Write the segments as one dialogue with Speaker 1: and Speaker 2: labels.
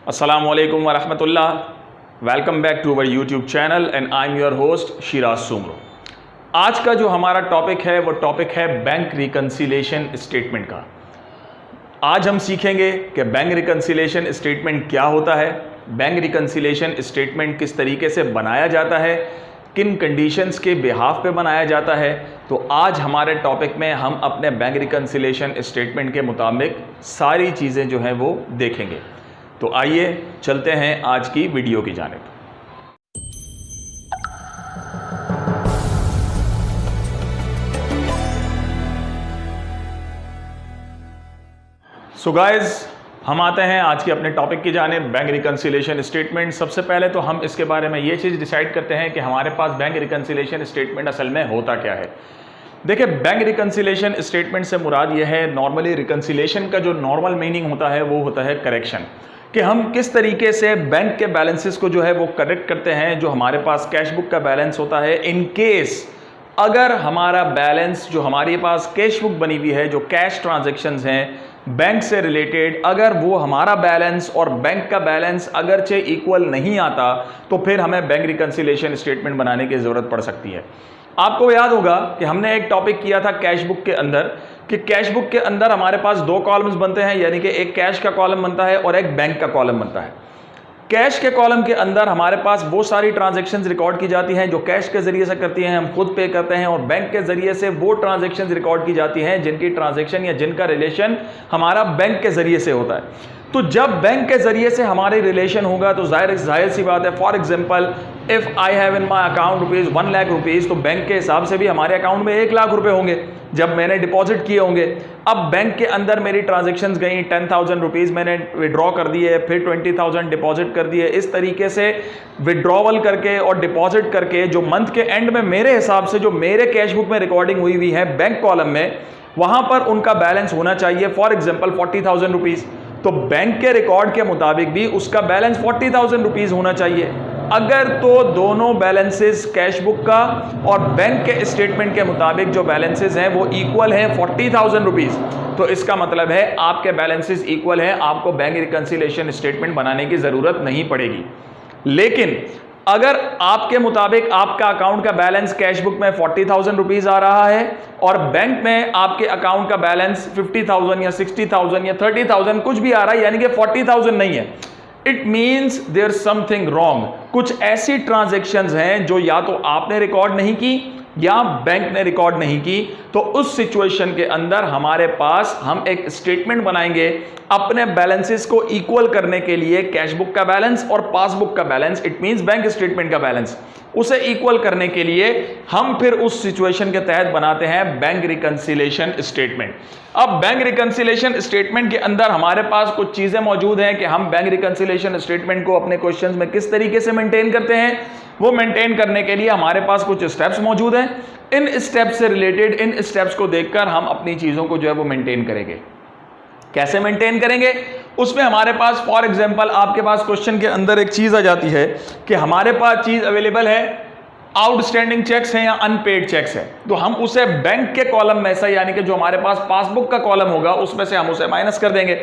Speaker 1: अस्सलामुअलैकुम वरहमतुल्लाह। Welcome back to our YouTube channel and I am your host Shiraz Soomro. आज का जो हमारा टॉपिक है वो टॉपिक है बैंक रिकन्सिलेशन स्टेटमेंट का। आज हम सीखेंगे कि बैंक रिकन्सिलेशन स्टेटमेंट क्या होता है, बैंक रिकन्सिलेशन स्टेटमेंट किस तरीके से बनाया जाता है, किन कंडीशंस के बिहाफ पे बनाया जाता है। तो आज हमारे टॉपिक में हम अपने बैंक रिकन्सिलेशन स्टेटमेंट के मुताबिक सारी चीज़ें जो हैं वो देखेंगे। तो आइए चलते हैं आज की वीडियो की जानिब। सो गाइस, हम आते हैं आज के अपने टॉपिक की जानिब, बैंक रिकन्सिलेशन स्टेटमेंट। सबसे पहले तो हम इसके बारे में ये चीज़ डिसाइड करते हैं कि हमारे पास बैंक रिकन्सिलेशन स्टेटमेंट असल में होता क्या है। देखिए, बैंक रिकन्सिलेशन स्टेटमेंट से मुराद ये है, नॉर्मली रिकन्सिलेशन का जो नॉर्मल मीनिंग होता है वो होता है करेक्शन, कि हम किस तरीके से बैंक के बैलेंसेस को जो है वो करेक्ट करते हैं। जो हमारे पास कैश बुक का बैलेंस होता है, इन केस अगर हमारा बैलेंस जो हमारे पास कैश बुक बनी हुई है, जो कैश ट्रांजैक्शंस हैं बैंक से रिलेटेड, अगर वो हमारा बैलेंस और बैंक का बैलेंस अगरचे इक्वल नहीं आता तो फिर हमें बैंक रिकन्सिलेशन स्टेटमेंट बनाने की ज़रूरत पड़ सकती है। आपको याद होगा कि हमने एक टॉपिक किया था कैश बुक के अंदर, कि कैश बुक के अंदर हमारे पास दो कॉलम्स बनते हैं, यानी कि एक कैश का कॉलम बनता है और एक बैंक का कॉलम बनता है। कैश के कॉलम के अंदर हमारे पास वो सारी ट्रांजैक्शंस रिकॉर्ड की जाती हैं जो कैश के जरिए से करती हैं, हम खुद पे करते हैं, और बैंक के जरिए से वो ट्रांजैक्शंस रिकॉर्ड की जाती हैं जिनकी ट्रांजैक्शन या जिनका रिलेशन हमारा बैंक के जरिए से होता है। तो जब बैंक के जरिए से हमारे रिलेशन होगा तो जाहिर सी बात है, for example if I have in my account rupees 1 lakh rupees, तो बैंक के हिसाब से भी हमारे अकाउंट में 1 लाख रुपए होंगे जब मैंने डिपॉजिट किए होंगे। अब बैंक के अंदर मेरी ट्रांजैक्शंस गई, 10,000 रुपीज मैंने विड्रॉ कर दिए, फिर 20,000 डिपॉजिट कर दिए। इस तरीके से विड्रॉवल करके और डिपॉजिट करके जो मंथ के एंड में मेरे हिसाब से जो मेरे कैश बुक में रिकॉर्डिंग हुई हुई है बैंक कॉलम में, वहां पर उनका बैलेंस होना चाहिए फॉर एग्जाम्पल 40,000 रुपीज। तो बैंक के रिकॉर्ड के मुताबिक भी उसका बैलेंस 40,000 रुपीज होना चाहिए। अगर तो दोनों बैलेंसेस कैश बुक का और बैंक के स्टेटमेंट के मुताबिक जो बैलेंसेस हैं वो इक्वल है 40,000 रुपीज, तो इसका मतलब है आपके बैलेंसेस इक्वल हैं, आपको बैंक रिकन्सिलेशन स्टेटमेंट बनाने की जरूरत नहीं पड़ेगी। लेकिन अगर आपके मुताबिक आपका अकाउंट का बैलेंस कैश बुक में 40,000 रुपीज आ रहा है और बैंक में आपके अकाउंट का बैलेंस 50,000 या 60,000 या 30,000 कुछ भी आ रहा है, यानी कि 40,000 नहीं है, it means there something wrong. कुछ ऐसी ट्रांजैक्शंस हैं जो या तो आपने रिकॉर्ड नहीं की या बैंक ने रिकॉर्ड नहीं की। तो उस सिचुएशन के अंदर हमारे पास हम एक स्टेटमेंट बनाएंगे अपने बैलेंसेस को इक्वल करने के लिए, कैश बुक का बैलेंस और पासबुक का balance, it means bank statement का बैलेंस, उसे इक्वल करने के लिए हम फिर उस सिचुएशन के तहत बनाते हैं बैंक रिकन्सिलेशन स्टेटमेंट। अब बैंक रिकन्सिलेशन स्टेटमेंट के अंदर हमारे पास कुछ चीजें मौजूद हैं कि हम बैंक रिकन्सिलेशन स्टेटमेंट को अपने क्वेश्चंस में किस तरीके से मेंटेन करते हैं। वो मेंटेन करने के लिए हमारे पास कुछ स्टेप्स मौजूद हैं। इन स्टेप्स से रिलेटेड, इन स्टेप्स को देखकर हम अपनी चीजों को जो है वो मेंटेन करेंगे। कैसे मेंटेन करेंगे, उसमें हमारे पास फॉर एग्जांपल आपके पास क्वेश्चन के अंदर एक चीज आ जाती है कि हमारे पास चीज अवेलेबल है, आउटस्टैंडिंग चेक्स हैं या अनपेड चेक्स है, तो हम उसे बैंक के कॉलम में से, यानी कि जो हमारे पास पासबुक का कॉलम होगा उसमें से हम उसे माइनस कर देंगे।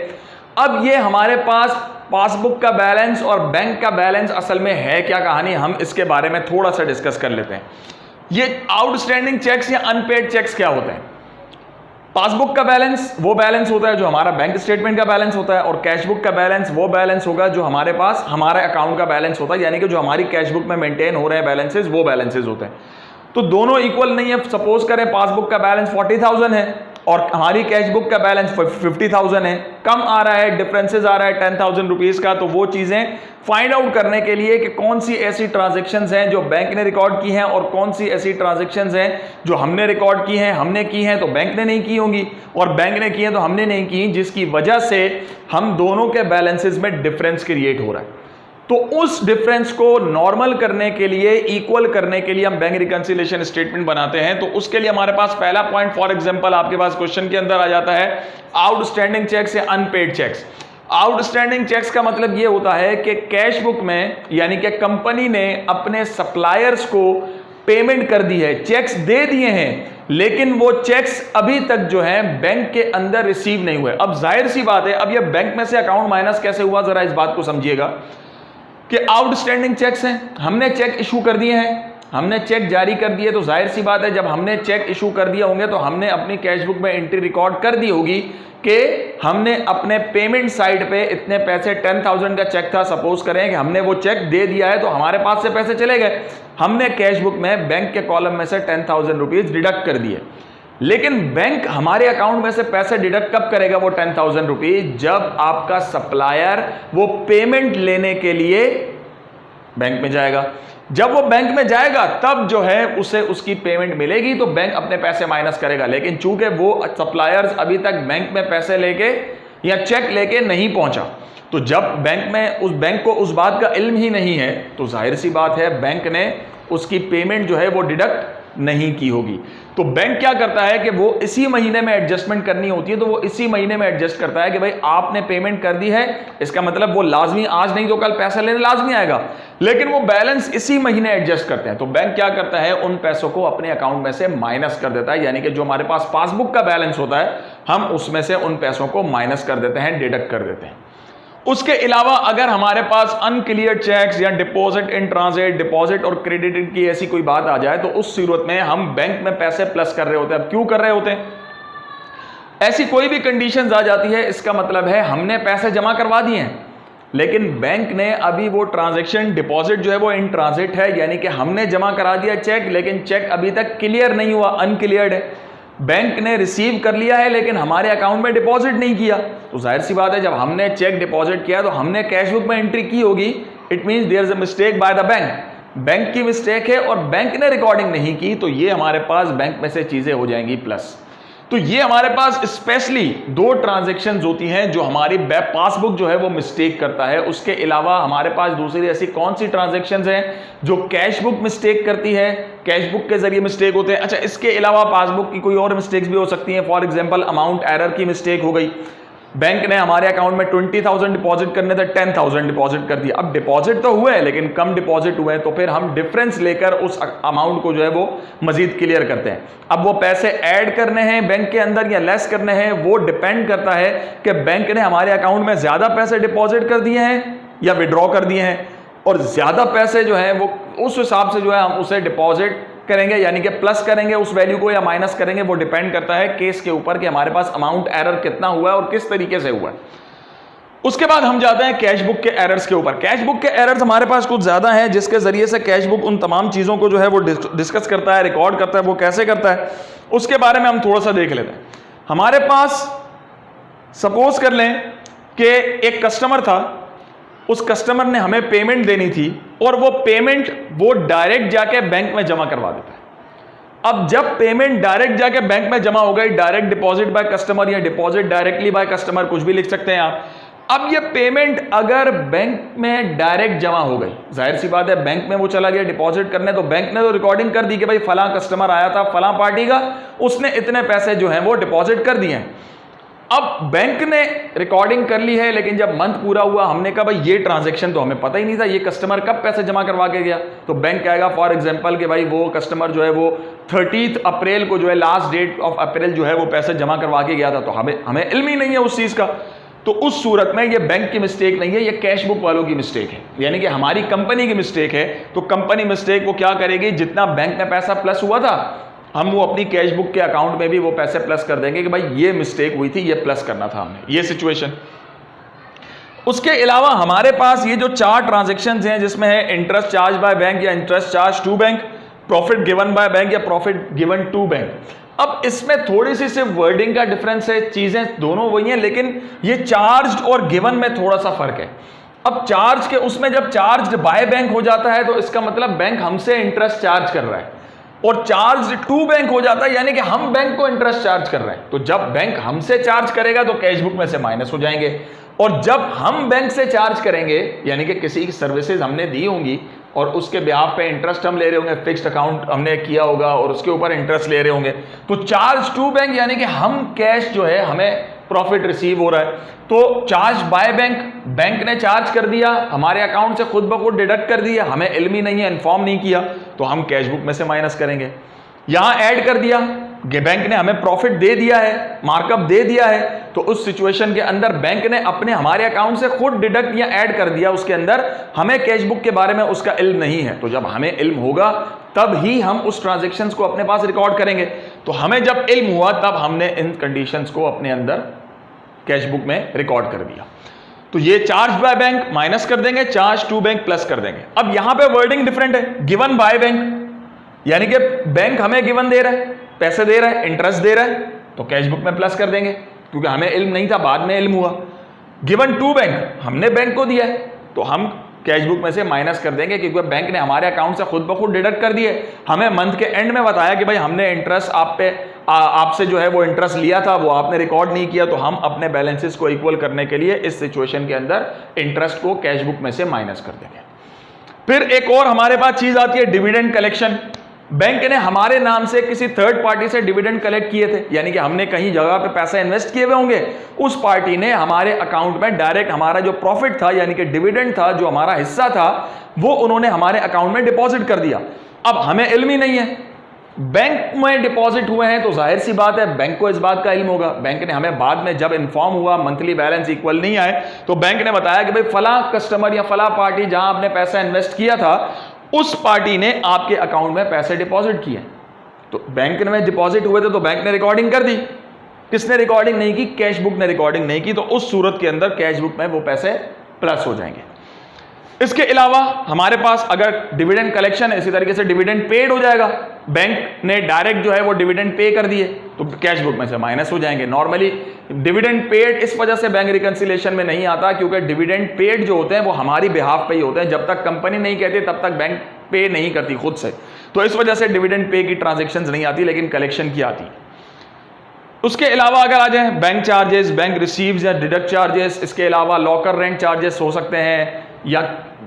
Speaker 1: अब ये हमारे पास पासबुक का बैलेंस और बैंक का बैलेंस असल में है क्या कहानी, हम इसके बारे में थोड़ा सा डिस्कस कर लेते हैं। ये आउटस्टैंडिंग चेक्स या अनपेड चेक्स क्या होते हैं। पासबुक का बैलेंस वो बैलेंस होता है जो हमारा बैंक स्टेटमेंट का बैलेंस होता है, और कैश बुक का बैलेंस वो बैलेंस होगा जो हमारे पास हमारे अकाउंट का बैलेंस होता है, यानी कि जो हमारी कैश बुक में मेंटेन हो रहे हैं बैलेंसेस, वो बैलेंसेस होते हैं। तो दोनों इक्वल नहीं है। सपोज करें पासबुक का बैलेंस 40,000 है और हमारी कैश बुक का बैलेंस 50,000 है, कम आ रहा है, डिफरेंसेस आ रहा है 10,000 रुपीज का। तो वो चीजें फाइंड आउट करने के लिए कि कौन सी ऐसी ट्रांजैक्शंस हैं जो बैंक ने रिकॉर्ड की हैं और कौन सी ऐसी ट्रांजैक्शंस हैं जो हमने रिकॉर्ड की हैं, हमने की हैं तो बैंक ने नहीं की होंगी, और बैंक ने की हैं तो हमने नहीं की, जिसकी वजह से हम दोनों के बैलेंसेस में डिफरेंस क्रिएट हो रहा है। तो उस डिफरेंस को नॉर्मल करने के लिए, इक्वल करने के लिए हम बैंक रिकन्सिलेशन स्टेटमेंट बनाते हैं। तो उसके लिए हमारे पास पहला पॉइंट फॉर एग्जांपल आपके पास क्वेश्चन के अंदर आ जाता है आउटस्टैंडिंग चेक्स या अनपेड चेक्स। आउटस्टैंडिंग चेक्स का मतलब यह होता है कि कैश बुक में, यानी कि कंपनी ने अपने सप्लायर्स को पेमेंट कर दी है, चेक्स दे दिए हैं, लेकिन वो चेक्स अभी तक जो है बैंक के अंदर रिसीव नहीं हुए। अब जाहिर सी बात है, अब ये बैंक में से अकाउंट माइनस कैसे हुआ, जरा इस बात को समझिएगा कि आउटस्टैंडिंग चेक्स हैं, हमने चेक इशू कर दिए हैं, हमने चेक जारी कर दिए, तो जाहिर सी बात है जब हमने चेक इशू कर दिए होंगे तो हमने अपनी कैश बुक में एंट्री रिकॉर्ड कर दी होगी कि हमने अपने पेमेंट साइड पे इतने पैसे 10,000 का चेक था, सपोज करें कि हमने वो चेक दे दिया है तो हमारे पास से पैसे चले गए, हमने कैश बुक में बैंक के कॉलम में से 10,000 रुपीज डिडक्ट कर दिए। लेकिन बैंक हमारे अकाउंट में से पैसे डिडक्ट कब करेगा वो 10,000 रुपीज, जब आपका सप्लायर वो पेमेंट लेने के लिए बैंक में जाएगा। जब वो बैंक में जाएगा तब जो है उसे उसकी पेमेंट मिलेगी, तो बैंक अपने पैसे माइनस करेगा। लेकिन चूंकि वो सप्लायर्स अभी तक बैंक में पैसे लेके या चेक लेके नहीं पहुंचा, तो जब बैंक को उस बात का इल्म ही नहीं है, तो जाहिर सी बात है बैंक ने उसकी पेमेंट जो है वो डिडक्ट नहीं की होगी। तो बैंक क्या करता है कि वो इसी महीने में एडजस्टमेंट करनी होती है, तो वो इसी महीने में एडजस्ट करता है कि भाई आपने पेमेंट कर दी है, इसका मतलब वो लाजमी आज नहीं तो कल पैसा लेने लाजमी आएगा, लेकिन वो बैलेंस इसी महीने एडजस्ट करते हैं। तो बैंक क्या करता है, उन पैसों को अपने अकाउंट में से माइनस कर देता है, यानी कि जो हमारे पास पासबुक का बैलेंस होता है हम उसमें से उन पैसों को माइनस कर देते हैं, डिडक्ट कर देते हैं। उसके अलावा अगर हमारे पास अनक्लियर चेक्स या डिपॉजिट इन ट्रांजिट, डिपॉजिट और क्रेडिट की ऐसी कोई बात आ जाए, तो उस सूरत में हम बैंक में पैसे प्लस कर रहे होते हैं। अब क्यों कर रहे होते हैं, ऐसी कोई भी कंडीशंस आ जाती है, इसका मतलब है हमने पैसे जमा करवा दिए हैं, लेकिन बैंक ने अभी वो ट्रांजैक्शन डिपॉजिट जो है वो इन ट्रांजिट है, यानी कि हमने जमा करा दिया चेक, लेकिन चेक अभी तक क्लियर नहीं हुआ, अनक्लियर्ड है। बैंक ने रिसीव कर लिया है लेकिन हमारे अकाउंट में डिपॉजिट नहीं किया, तो जाहिर सी बात है जब हमने चेक डिपॉजिट किया तो हमने कैश बुक में एंट्री की होगी, it means there is a mistake by the bank की मिस्टेक है और बैंक ने रिकॉर्डिंग नहीं की, तो ये हमारे पास बैंक में से चीजें हो जाएंगी प्लस। तो ये हमारे पास स्पेशली दो ट्रांजैक्शंस होती हैं जो हमारी पासबुक जो है वो मिस्टेक करता है। उसके अलावा हमारे पास दूसरी ऐसी कौन सी ट्रांजैक्शंस हैं जो कैश बुक मिस्टेक करती है, कैश बुक के जरिए मिस्टेक होते हैं। अच्छा, इसके अलावा पासबुक की कोई और मिस्टेक्स भी हो सकती हैं, फॉर एग्जांपल अमाउंट एरर की मिस्टेक हो गई, बैंक ने हमारे अकाउंट में 20,000 डिपॉजिट करने थे, 10,000 डिपॉजिट कर दिया। अब डिपॉजिट तो हुए लेकिन कम डिपॉजिट हुए, तो फिर हम डिफरेंस लेकर उस अमाउंट को जो है वो मजीद क्लियर करते हैं। अब वो पैसे ऐड करने हैं बैंक के अंदर या लेस करने हैं, वो डिपेंड करता है कि बैंक ने हमारे अकाउंट में ज्यादा पैसे डिपॉजिट कर दिए हैं या विड्रॉ कर दिए हैं, और ज्यादा पैसे जो है वो उस हिसाब से जो है हम उसे डिपॉजिट करेंगे, यानी कि प्लस करेंगे उस वैल्यू को या माइनस करेंगे। वो डिपेंड करता है केस के ऊपर कि हमारे पास अमाउंट एरर कितना हुआ है और किस तरीके से हुआ है। उसके बाद हम जाते हैं कैश बुक के एरर्स के ऊपर। कैश बुक के एरर्स हमारे पास कुछ ज्यादा हैं, जिसके जरिए से कैश बुक उन तमाम चीजों को जो है वो डिस्कस करता है, रिकॉर्ड करता है। वो कैसे करता है उसके बारे में हम थोड़ा सा देख लेते हैं। हमारे पास सपोज कर लें कि एक कस्टमर था, उस कस्टमर ने हमें पेमेंट देनी थी और वो पेमेंट वो डायरेक्ट जाके बैंक में जमा करवा देता है। अब जब पेमेंट डायरेक्ट जाके बैंक में जमा हो गई, डायरेक्ट डिपॉजिट बाय कस्टमर या डिपॉजिट डायरेक्टली बाय कस्टमर, कुछ भी लिख सकते हैं आप। अब ये पेमेंट अगर बैंक में डायरेक्ट जमा हो गई, जाहिर सी बात है बैंक में वो चला गया डिपॉजिट करने, तो बैंक ने तो रिकॉर्डिंग कर दी कि भाई फलां कस्टमर आया था फलां पार्टी का, उसने इतने पैसे जो हैं वो डिपॉजिट कर दिए हैं। अब बैंक ने रिकॉर्डिंग कर ली है, लेकिन जब मंथ पूरा हुआ हमने कहा भाई ये ट्रांजैक्शन तो हमें पता ही नहीं था, ये कस्टमर कब पैसे जमा करवा के गया। तो बैंक कहेगा फॉर एग्जांपल कि भाई वो कस्टमर जो है वो 30 अप्रैल को जो है लास्ट डेट ऑफ अप्रैल जो है वो पैसे जमा करवा के गया था, तो हमें इल्म ही नहीं है उस चीज का। तो उस सूरत में ये बैंक की मिस्टेक नहीं है, ये कैश बुक वालों की मिस्टेक है, यानी कि हमारी कंपनी की मिस्टेक है। तो कंपनी मिस्टेक वो क्या करेगी, जितना बैंक में पैसा प्लस हुआ था हम वो अपनी कैश बुक के अकाउंट में भी वो पैसे प्लस कर देंगे कि भाई ये मिस्टेक हुई थी, ये प्लस करना था हमने, ये सिचुएशन। उसके अलावा हमारे पास ये जो 4 ट्रांजैक्शंस हैं जिसमें है इंटरेस्ट चार्ज बाय बैंक या interest charge to bank, profit given by bank या प्रॉफिट गिवन टू बैंक। अब इसमें थोड़ी सी सिर्फ वर्डिंग का डिफरेंस है, चीजें दोनों वही हैं, लेकिन ये चार्ज और गिवन में थोड़ा सा फर्क है। अब चार्ज के उसमें जब चार्ज बाय बैंक हो जाता है तो इसका मतलब बैंक हमसे इंटरेस्ट चार्ज कर रहा है, और चार्ज टू बैंक हो जाता है यानी कि हम बैंक को इंटरेस्ट चार्ज कर रहे हैं। तो जब बैंक हमसे चार्ज करेगा तो कैश बुक में से माइनस हो जाएंगे, और जब हम बैंक से चार्ज करेंगे यानी कि किसी की सर्विसेज हमने दी होंगी और उसके ब्याह पे इंटरेस्ट हम ले रहे होंगे, फिक्स्ड अकाउंट हमने किया होगा और उसके ऊपर इंटरेस्ट ले रहे होंगे, तो चार्ज टू बैंक यानी कि हम कैश जो है हमें प्रॉफिट रिसीव हो रहा है। तो चार्ज बाय बैंक, बैंक ने चार्ज कर दिया, हमारे अकाउंट से खुद ब खुद डिडक्ट कर दिया, हमें इल्म ही नहीं है, इन्फॉर्म नहीं किया, तो हम कैश बुक में से माइनस करेंगे। यहां ऐड कर दिया, बैंक ने हमें प्रॉफिट दे दिया है, मार्कअप दे दिया है, तो उस सिचुएशन के अंदर बैंक ने अपने हमारे अकाउंट से खुद डिडक्ट या ऐड कर दिया उसके अंदर, हमें कैश बुक के बारे में उसका इल्म नहीं है। तो जब हमें इल्म होगा तब ही हम उस ट्रांजैक्शंस को अपने पास रिकॉर्ड करेंगे। तो हमें जब इल्म हुआ तब हमने इन कंडीशंस को अपने अंदर कैश बुक में रिकॉर्ड कर दिया। तो ये चार्ज बाय बैंक माइनस कर देंगे, चार्ज टू बैंक प्लस कर देंगे। अब यहां पे वर्डिंग डिफरेंट है, गिवन बाय बैंक, यानी कि बैंक हमें गिवन दे रहा है, पैसे दे रहा है, इंटरेस्ट दे रहा है, तो कैश बुक में प्लस कर देंगे क्योंकि हमें इल्म नहीं था, बाद में इल्म हुआ। गिवन टू बैंक, हमने बैंक को दिया है, तो हम कैश बुक में से माइनस कर देंगे क्योंकि बैंक ने हमारे अकाउंट से खुद ब खुद डिडक्ट कर दिए। हमें मंथ के एंड में बताया कि भाई हमने इंटरेस्ट आपसे जो है वो इंटरेस्ट लिया था, वो आपने रिकॉर्ड नहीं किया, तो हम अपने बैलेंसेस को इक्वल करने के लिए इस सिचुएशन के अंदर इंटरेस्ट को कैश बुक में से माइनस कर देंगे। फिर एक और हमारे पास चीज आती है डिविडेंड कलेक्शन। बैंक ने हमारे नाम से किसी थर्ड पार्टी से डिविडेंड कलेक्ट किए थे, यानी कि हमने कहीं जगह पे पैसे इन्वेस्ट किए हुए होंगे, उस पार्टी ने हमारे अकाउंट में डायरेक्ट हमारा जो प्रॉफिट था यानी कि डिविडेंड था, जो हमारा हिस्सा था, वो उन्होंने हमारे अकाउंट में डिपॉजिट कर दिया। अब हमें इल्म ही नहीं है, बैंक में डिपॉजिट हुए हैं तो जाहिर सी बात है बैंक को इस बात का इल्म होगा। बैंक ने हमें बाद में जब इन्फॉर्म हुआ मंथली बैलेंस इक्वल नहीं आए, तो बैंक ने बताया कि भाई फला कस्टमर या फला पार्टी जहां आपने पैसा इन्वेस्ट किया था, उस पार्टी ने आपके अकाउंट में पैसे डिपॉजिट किए। तो बैंक में डिपॉजिट हुए थे तो बैंक ने रिकॉर्डिंग कर दी। किसने रिकॉर्डिंग नहीं की? कैश बुक ने रिकॉर्डिंग नहीं की, तो उस सूरत के अंदर कैश बुक में वो पैसे प्लस हो जाएंगे। इसके अलावा हमारे पास अगर डिविडेंड कलेक्शन है, इसी तरीके से डिविडेंड पेड हो जाएगा, बैंक ने डायरेक्ट जो है वो डिविडेंड पे कर दिए तो कैश बुक में से माइनस हो जाएंगे। नॉर्मली डिविडेंड पेड इस वजह से बैंक रिकंसिलिएशन में नहीं आता क्योंकि डिविडेंड पेड जो होते हैं वो हमारी बिहाफ पे ही होते हैं, जब तक कंपनी नहीं कहती तब तक बैंक पे नहीं करती खुद से, तो इस वजह से डिविडेंड पे की ट्रांजेक्शन्स नहीं आती, लेकिन कलेक्शन की आती है। उसके अलावा अगर आ जाए बैंक चार्जेस, बैंक रिसीव्स या डिडक्ट चार्जेस, इसके अलावा लॉकर रेंट चार्जेस हो सकते हैं या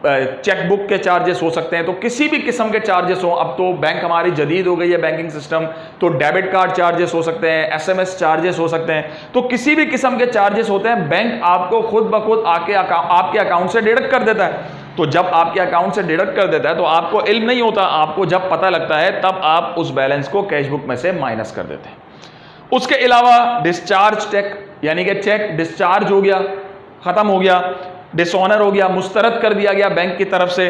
Speaker 1: चेक बुक के चार्जेस हो सकते हैं, तो किसी भी किस्म के चार्जेस हो। अब तो बैंक हमारी जदीद हो गई है बैंकिंग सिस्टम, तो डेबिट कार्ड चार्जेस हो सकते हैं, एसएमएस चार्जेस हो सकते हैं, तो किसी भी किस्म के चार्जेस होते हैं, बैंक आपको खुद ब खुद आके आपके अकाउंट से डिडक्ट कर देता है। तो जब आपके अकाउंट से डिडक्ट कर देता है तो आपको इल्म नहीं होता, आपको जब पता लगता है तब आप उस बैलेंस को कैश बुक में से माइनस कर देते हैं। उसके अलावा डिस्चार्ज चेक, यानी कि चेक डिस्चार्ज हो गया, खत्म हो गया, डिसऑनर हो गया, मुस्तरद कर दिया गया बैंक की तरफ से,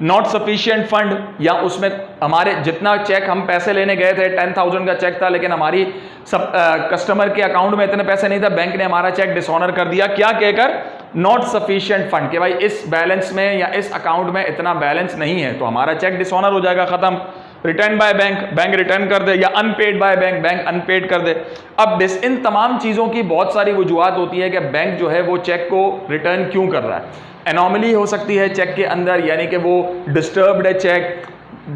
Speaker 1: नॉट सफिशिएंट फंड, या उसमें हमारे जितना चेक हम पैसे लेने गए थे 10,000 का चेक था, लेकिन हमारी सब कस्टमर के अकाउंट में इतने पैसे नहीं था, बैंक ने हमारा चेक डिसऑनर कर दिया। क्या कहकर? नॉट सफिशिएंट फंड, कि भाई इस बैलेंस में या इस अकाउंट में इतना बैलेंस नहीं है, तो हमारा चेक डिसऑनर हो जाएगा, खत्म। Return by bank, bank return कर दे, या unpaid by bank, bank unpaid कर दे। अब इन तमाम चीज़ों की बहुत सारी वजूहत होती है कि बैंक जो है वो चेक को रिटर्न क्यों कर रहा है। एनॉमली हो सकती है चेक के अंदर, यानी कि वो डिस्टर्ब्ड है चेक,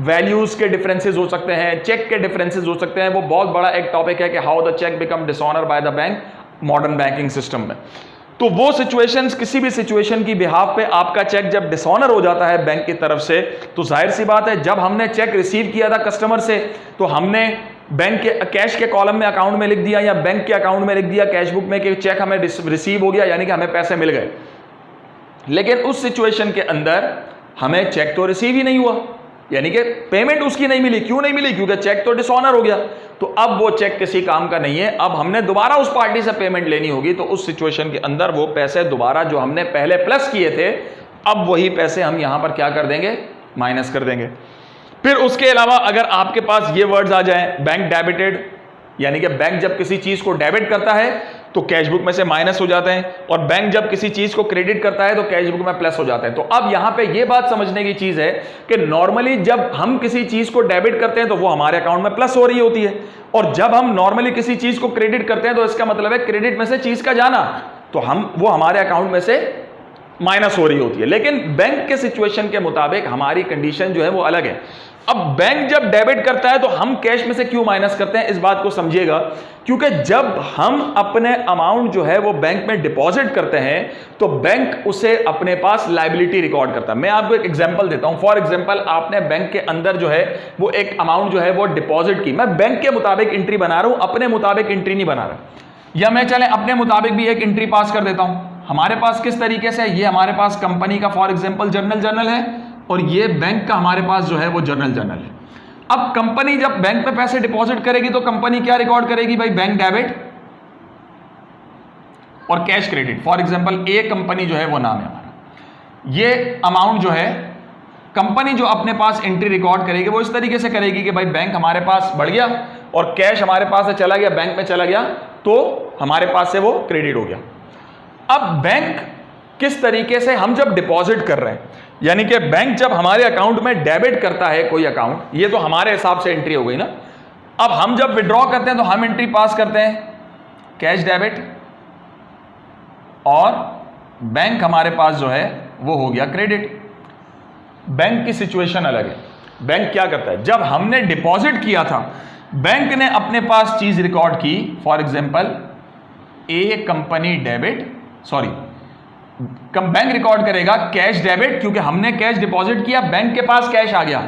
Speaker 1: वैल्यूज के डिफरेंसेस हो सकते हैं, चेक के डिफरेंसेस हो सकते हैं। वो बहुत बड़ा एक टॉपिक है कि how the cheque become dishonour by the bank modern banking system में। तो वो सिचुएशंस, किसी भी सिचुएशन की बिहाफ पे आपका चेक जब डिसऑनर हो जाता है बैंक की तरफ से, तो जाहिर सी बात है जब हमने चेक रिसीव किया था कस्टमर से तो हमने बैंक के कैश के कॉलम में अकाउंट में लिख दिया या बैंक के अकाउंट में लिख दिया कैश बुक में कि चेक हमें रिसीव हो गया, यानी कि हमें पैसे मिल गए। लेकिन उस सिचुएशन के अंदर हमें चेक तो रिसीव ही नहीं हुआ, यानी कि पेमेंट उसकी नहीं मिली। क्यों नहीं मिली? क्योंकि चेक तो डिसऑनर हो गया। तो अब वो चेक किसी काम का नहीं है, अब हमने दोबारा उस पार्टी से पेमेंट लेनी होगी। तो उस सिचुएशन के अंदर वो पैसे दोबारा जो हमने पहले प्लस किए थे, अब वही पैसे हम यहां पर क्या कर देंगे? माइनस कर देंगे। फिर उसके अलावा अगर आपके पास ये वर्ड्स आ जाए, बैंक डेबिटेड, यानी कि बैंक जब किसी चीज को डेबिट करता है तो कैश बुक में से माइनस हो जाते हैं, और बैंक जब किसी चीज को क्रेडिट करता है तो कैश बुक में प्लस हो जाते हैं। तो अब यहां पे ये बात समझने की चीज है कि नॉर्मली जब हम किसी चीज को डेबिट करते हैं तो वो हमारे अकाउंट में प्लस हो रही होती है, और जब हम नॉर्मली किसी चीज को क्रेडिट करते हैं तो इसका मतलब है क्रेडिट में से चीज का जाना, तो वो हमारे अकाउंट में से माइनस हो रही होती है। लेकिन बैंक के सिचुएशन के मुताबिक हमारी कंडीशन जो है वो अलग है। अब बैंक जब डेबिट करता है तो हम कैश में से क्यों माइनस करते हैं, इस बात को समझिएगा। क्योंकि जब हम अपने अमाउंट जो है वो बैंक में डिपॉजिट करते हैं तो बैंक उसे अपने पास लायबिलिटी रिकॉर्ड करता है। मैं आपको एक एग्जांपल देता हूं। फॉर एग्जांपल, आपने बैंक के अंदर जो है वो एक अमाउंट जो है वो डिपॉजिट की, मैं बैंक के मुताबिक एंट्री बना रहा हूं, अपने मुताबिक एंट्री नहीं बना रहा।
Speaker 2: या मैं चले अपने मुताबिक भी एक एंट्री पास कर देता हूं। हमारे पास किस तरीके से, ये हमारे पास कंपनी का फॉर एग्जांपल जर्नल है और ये बैंक का हमारे पास जो है वो जर्नल है। अब कंपनी जब बैंक में पैसे डिपॉजिट करेगी तो कंपनी क्या रिकॉर्ड करेगी भाई, बैंक डेबिट और cash credit. For example A company जो है वो नाम है हमारा, ये अमाउंट जो है कंपनी जो अपने पास एंट्री रिकॉर्ड करेगी वो इस तरीके से करेगी कि भाई बैंक हमारे पास बढ़ गया और कैश हमारे पास से चला गया, बैंक में चला गया, तो हमारे पास से वो क्रेडिट हो गया। अब बैंक किस तरीके से, हम जब डिपॉजिट कर रहे हैं, यानी कि बैंक जब हमारे अकाउंट में डेबिट करता है कोई अकाउंट, ये तो हमारे हिसाब से एंट्री हो गई ना। अब हम जब विड्रॉ करते हैं तो हम एंट्री पास करते हैं कैश डेबिट और बैंक हमारे पास जो है वो हो गया क्रेडिट। बैंक की सिचुएशन अलग है। बैंक क्या करता है, जब हमने डिपॉजिट किया था बैंक ने अपने पास चीज रिकॉर्ड की, for example A company debit, sorry bank record करेगा कैश डेबिट, क्योंकि हमने कैश डिपॉजिट किया, बैंक के पास कैश आ गया,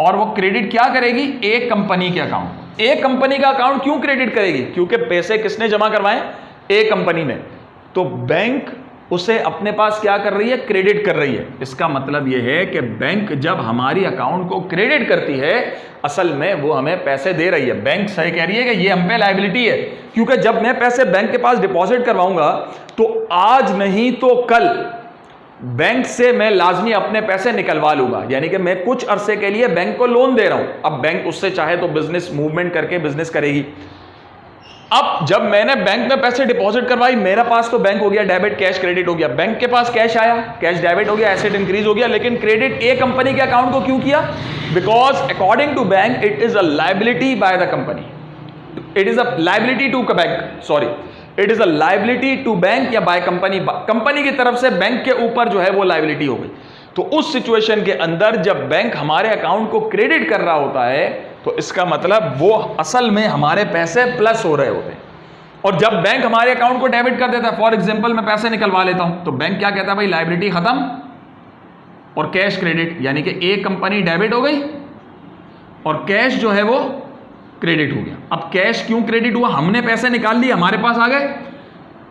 Speaker 2: और वो क्रेडिट क्या करेगी, ए कंपनी के अकाउंट। ए कंपनी का अकाउंट क्यों क्रेडिट करेगी, क्योंकि पैसे किसने जमा करवाए, ए कंपनी ने, तो बैंक उसे अपने पास क्या कर रही है, क्रेडिट कर रही है। इसका मतलब यह है कि बैंक जब हमारी अकाउंट को क्रेडिट करती है असल में वो हमें पैसे दे रही है। बैंक सही कह रही है कि ये हम पे लायबिलिटी है, क्योंकि जब मैं पैसे बैंक के पास डिपॉजिट करवाऊंगा तो आज नहीं तो कल बैंक से मैं लाजमी अपने पैसे निकलवा लूंगा, यानी कि मैं कुछ अरसे के लिए बैंक को लोन दे रहा हूं। अब बैंक उससे चाहे तो बिजनेस मूवमेंट करके बिजनेस करेगी। अब जब मैंने बैंक में पैसे डिपॉजिट करवाई, मेरा पास तो बैंक हो गया डेबिट, कैश क्रेडिट हो गया, बैंक के पास कैश आया, कैश डेबिट हो गया, एसेट इंक्रीज हो गया, लेकिन क्रेडिट ए कंपनी के अकाउंट को क्यों किया, because according to bank it is a liability by the company, it is a liability to bank, sorry it is a liability to bank या बाय कंपनी, कंपनी की तरफ से bank के ऊपर जो है वो लायबिलिटी हो गई। तो उस सिचुएशन के अंदर जब बैंक हमारे अकाउंट को क्रेडिट कर रहा होता है तो इसका मतलब वो असल में हमारे पैसे प्लस हो रहे होते हैं। और जब बैंक हमारे अकाउंट को डेबिट कर देता है, फॉर एग्जांपल मैं पैसे निकलवा लेता हूं, तो बैंक क्या कहता है भाई लायबिलिटी खत्म और कैश क्रेडिट, यानी कि ए कंपनी डेबिट हो गई और कैश जो है वो क्रेडिट हो गया। अब कैश क्यों क्रेडिट हुआ, हमने पैसे निकाल लिए, हमारे पास आ गए,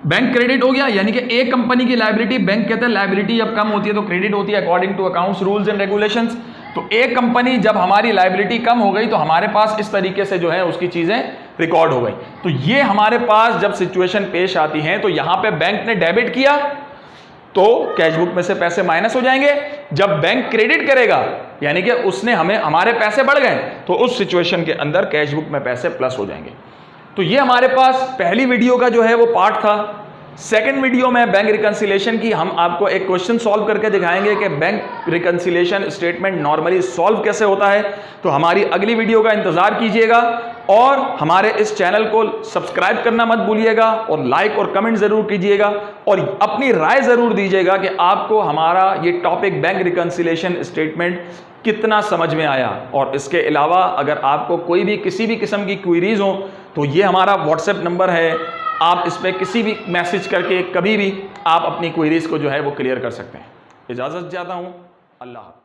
Speaker 2: बैंक क्रेडिट हो गया, यानी कि ए कंपनी की लायबिलिटी, बैंक कहते हैं लायबिलिटी जब कम होती है तो क्रेडिट होती है according to accounts rules and regulations. तो ए कंपनी जब हमारी लायबिलिटी कम हो गई तो हमारे पास इस तरीके से जो है उसकी चीजें रिकॉर्ड हो गई। तो ये हमारे पास जब सिचुएशन पेश आती है तो यहां पे बैंक ने डेबिट किया तो कैश बुक में से पैसे माइनस हो जाएंगे, जब बैंक क्रेडिट करेगा यानी कि उसने हमारे पैसे बढ़ गए तो उस सिचुएशन के अंदर कैश बुक में पैसे प्लस हो जाएंगे। तो ये हमारे पास पहली वीडियो का जो है वो पार्ट था। सेकंड वीडियो में बैंक रिकंसिलिएशन की हम आपको एक क्वेश्चन सॉल्व करके दिखाएंगे कि bank reconciliation statement normally solve कैसे होता है। तो हमारी अगली वीडियो का इंतजार कीजिएगा और हमारे इस चैनल को सब्सक्राइब करना मत भूलिएगा और लाइक और कमेंट जरूर कीजिएगा और अपनी राय जरूर दीजिएगा कि आपको हमारा ये टॉपिक बैंक रिकंसिलिएशन स्टेटमेंट कितना समझ में आया। और इसके अलावा अगर आपको कोई भी किसी भी किस्म की क्वेरीज हो तो ये हमारा व्हाट्सएप नंबर है, आप इस पर किसी भी मैसेज करके कभी भी आप अपनी क्वेरीज को जो है वो क्लियर कर सकते हैं। इजाज़त चाहता हूँ, अल्लाह हाफ़िज़।